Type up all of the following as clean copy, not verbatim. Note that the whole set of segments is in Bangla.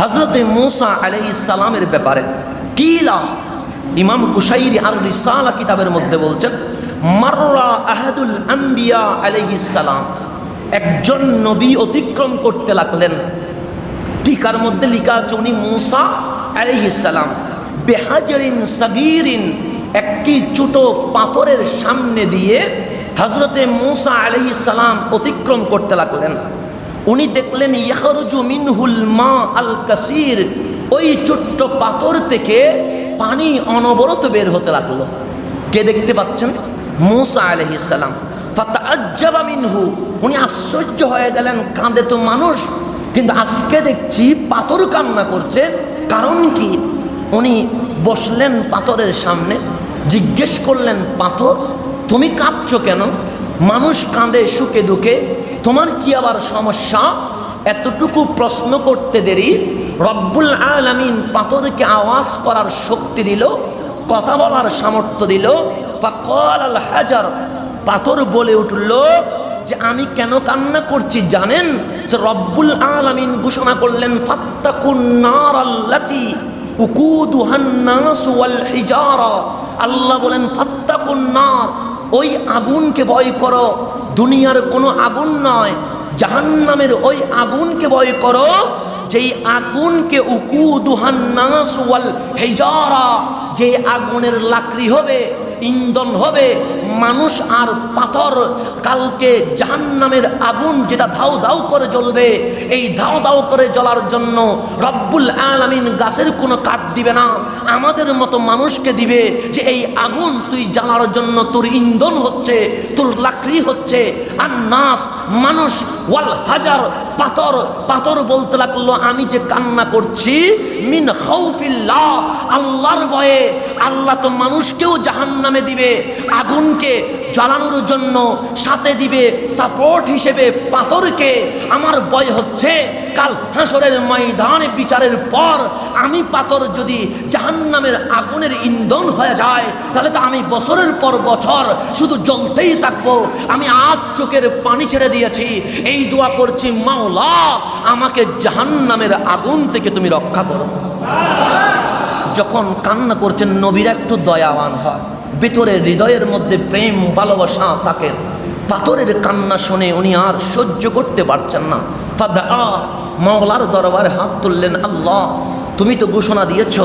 হযরতে মূসা আলাইহিস সালামের ব্যাপারে কিলা ইমাম কুশাইরি আর রিসালা কিতাবের মধ্যে বলছেন, মাররা আহাদুল আম্বিয়া আলাইহিস সালাম, একজন নবী অতিক্রম করতে লাগলেন। টিকার মধ্যে লেখা আছে উনি মূসা আলাইহিস সালাম বিহাজারিন সাগীরিন, একটি ছোট পাথরের সামনে দিয়ে হযরতে মূসা আলাইহিস সালাম অতিক্রম করতে লাগলেন। উনি দেখলেন ইয়াখরুজু মিনহুল মা আল কাসীর, ওই ছোট্ট পাথর থেকে পানি অনবরত বের হতে লাগলো। কে দেখতে পাচ্ছেন? মূসা আলাইহিস সালাম। ফাতাআজ্জাবা মিনহু, উনি আশ্চর্য হয়ে গেলেন, কাঁদে তো মানুষ, কিন্তু আজকে দেখছি পাথর কান্না করছে, কারণ কি? উনি বসলেন পাথরের সামনে, জিজ্ঞেস করলেন, পাথর তুমি কাঁদছো কেন? মানুষ কাঁদে সুখে দুঃখে, তোমার কি আবার সমস্যা? এতটুকু প্রশ্ন করতে দেরি রব্বুল আলামিন পাথরকে আওয়াজ করার শক্তি দিল, কথা বলার সামর্থ্য দিল। ফাকাল আল হাজার, পাথর বলে উঠল যে আমি কেন কান্না করছি জানেন? যে রব্বুল আলামিন ঘোষণা করলেন, ফাত্তাকুন নার আল্লাতী উকুদুহান নাস ওয়াল হিজারা। আল্লাহ বলেন ফাত্তাকুন নার, ওই আগুনকে ভয় করো, দুনিয়ার কোনো আগুন নয়, জাহান্নামের ওই আগুনকে ভয় করো, যেই আগুনকে উকুদুহান নাস ওয়াল হিজারা, যে আগুনের লাকড়ি হবে, ইন্ধন হবে মানুষ আর পাথর। কালকে জাহান্নামের আগুন যেটা ধাউ ধাউ করে জ্বলবে, এই ধাউ ধাউ করে জ্বলার জন্য রব্বুল আলামিন গাছের কোনো কাঠ দিবে না, আমাদের মতো মানুষকে দিবে, যে এই আগুন তুই জ্বালার জন্য তোর ইন্ধন হচ্ছে, তোর লাকড়ি হচ্ছে। আর নাস মানুষ, ওয়াল হাজার পাথর। পাথর বলতে লাগলো আমি যে কান্না করছি মিন খাউফিল্লাহ, আল্লাহর ভয়ে। আল্লাহ তো মানুষকেও জাহান্নামে দিবে, আগুনকে জ্বালানোর জন্য সাথে দিবে সাপোর্ট হিসেবে পাথরকে। আমার ভয় হচ্ছে কাল হাসরের ময়দানে বিচারের পর আমি পাথর যদি জাহান্নামের আগুনের ইন্ধন হয়ে যায়, তাহলে তো আমি বছরের পর বছর শুধু জ্বলতেই থাকবো। আমি আজ চোখের পানি ছেড়ে দিয়েছি, এই দোয়া করছি, মাওলা আমাকে জাহান্নামের আগুন থেকে তুমি রক্ষা করো। যখন কান্না করছেন নবীরা একটু দয়াবান হয়, ভিতরে হৃদয়ের মধ্যে প্রেম ভালোবাসা তাকে। পাথরের কান্না শুনে উনি আর সহ্য করতে পারছেন না। ফাদা, মাওলার দরবারে হাত তুললেন, আল্লাহ তুমি তো ঘোষণা দিয়েছ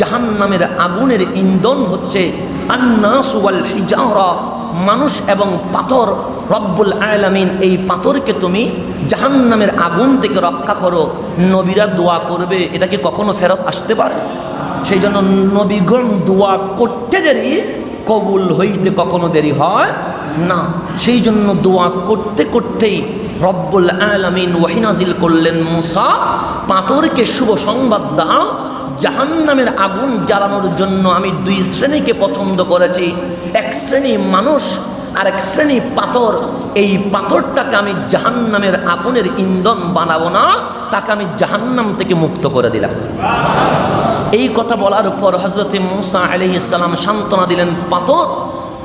জাহান্নামের আগুনের ইন্ধন হচ্ছে আন্নাস ওয়াল হিজারা, মানুষ এবং পাথর। রব্বুল আলামিন এই পাথরকে তুমি জাহান্নামের আগুন থেকে রক্ষা করো। নবীরা দোয়া করবে, এটা কি কখনো ফেরত আসতে পারে? সেই জন্য নবীগণ দোয়া করতে দেরি, কবুল হইতে কখনো দেরি হয় না। সেই জন্য দোয়া করতে করতেই রব্বুল আলামিন ওহী নাজিল করলেন, মূসা পাথরকে শুভ সংবাদ দাও, জাহান্নামের আগুন জ্বালানোর জন্য আমি দুই শ্রেণীকে পছন্দ করেছি, এক শ্রেণী মানুষ আর এক শ্রেণী পাথর। এই পাথরটাকে আমি জাহান্নামের আগুনের ইন্ধন বানাবো না, তাকে আমি জাহান্নাম থেকে মুক্ত করে দিলাম। এই কথা বলার পর হযরতে মূসা আলাইহিস সালাম সান্ত্বনা দিলেন, পাথর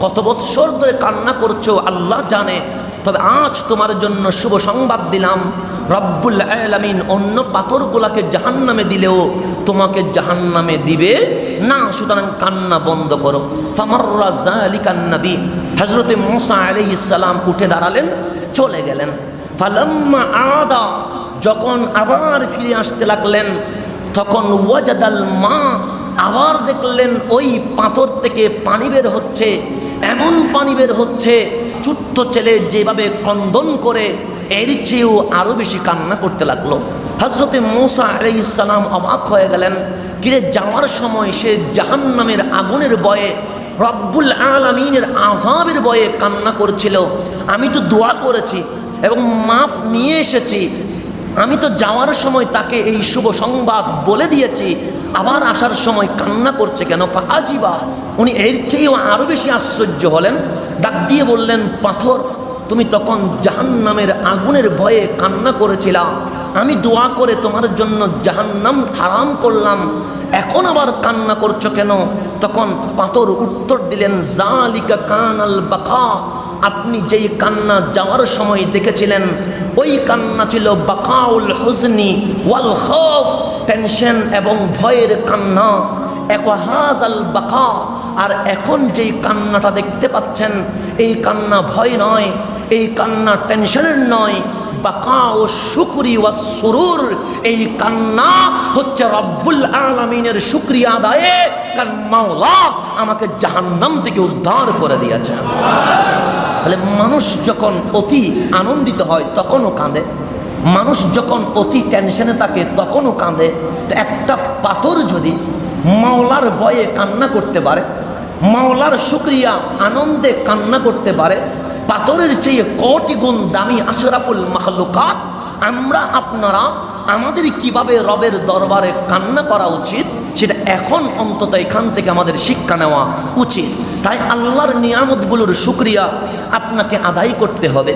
কত বৎসর ধরে কান্না করছো আল্লাহ জানে, তবে আজ তোমার জন্য শুভ সংবাদ দিলাম, রব্বুল আলামিন অন্য পাথরগুলাকে জাহান্নামে দিলেও তোমাকে জাহান্নামে দিবে না, সুতরাং কান্না বন্ধ করো। ফামাররা যালিকান নবী, হযরতে মূসা আলাইহিস সালাম উঠে দাঁড়ালেন, চলে গেলেন। ফালাম্মা আদা, যখন আবার ফিরে আসতে লাগলেন, তখন ওয়াজাদাল মা, আবার দেখলেন ওই পাথর থেকে পানি বের হচ্ছে, এমন পানি বের হচ্ছে ছোট্ট ছেলে যেভাবে ক্রন্দন করে এর চেয়েও আরো বেশি কান্না করতে লাগলো। হযরতে মূসা আলাইহিস সালাম অবাক হয়ে গেলেন, কিরে যাওয়ার সময় সে জাহান্নামের আগুনের ভয়ে, রব্বুল আলামিনের আযাবের ভয়ে কান্না করছিল, আমি তো দোয়া করেছি এবং মাফ নিয়ে এসেছি, আমি তো যাওয়ার সময় তাকে এই শুভ সংবাদ বলে দিয়েছি, আবার আসার সময় কান্না করছে কেন? ফাআজিবা, উনি এর চেয়েও আরো বেশি আশ্চর্য হলেন, ডাক দিয়ে বললেন, পাথর তুমি তখন জাহান্নামের আগুনের ভয়ে কান্না করেছিলা, আমি দোয়া করে তোমার জন্য জাহান্নাম হারাম করলাম, এখন আবার কান্না করছো কেন? তখন পাথর উত্তর দিলেন, যালিকা কানাল বাকা, আপনি যেই কান্না যাওয়ার সময় দেখেছিলেন ওই কান্না ছিল বাকাউল হুজনি ওয়াল খৌফ, টেনশন এবং ভয়ের কান্না, ওয়াহাযাল বাকা, আর এখন যেই কান্নাটা দেখতে পাচ্ছেন এই কান্না ভয় নয়, এই কান্না টেনশনের নয়, বাকা ও শুকরি ওয়া সুরুর, এই কান্না হচ্ছে রব্বুল আলামিনের শুকরিয়া আদায়ে, কারণ মাওলা আমাকে জাহান্নাম থেকে উদ্ধার করে দিয়েছে। তাহলে মানুষ যখন অতি আনন্দিত হয় তখনও কাঁদে, মানুষ যখন অতি টেনশনে থাকে তখনও কাঁদে। তো একটা পাথর যদি মাওলার ভয়ে কান্না করতে পারে, মাওলার শুকরিয়া আনন্দে কান্না করতে পারে, পাথরের চেয়ে কোটি গুণ দামি আশরাফুল মাখলুকাত আমরা আপনারা আমাদের কিভাবে রবের দরবারে কান্না করা উচিত সেটা এখন অন্তত এখান থেকে আমাদের শিক্ষা নেওয়া উচিত। তাই আল্লাহর নিয়ামতগুলোর শুকরিয়া আপনাকে আদায় করতে হবে।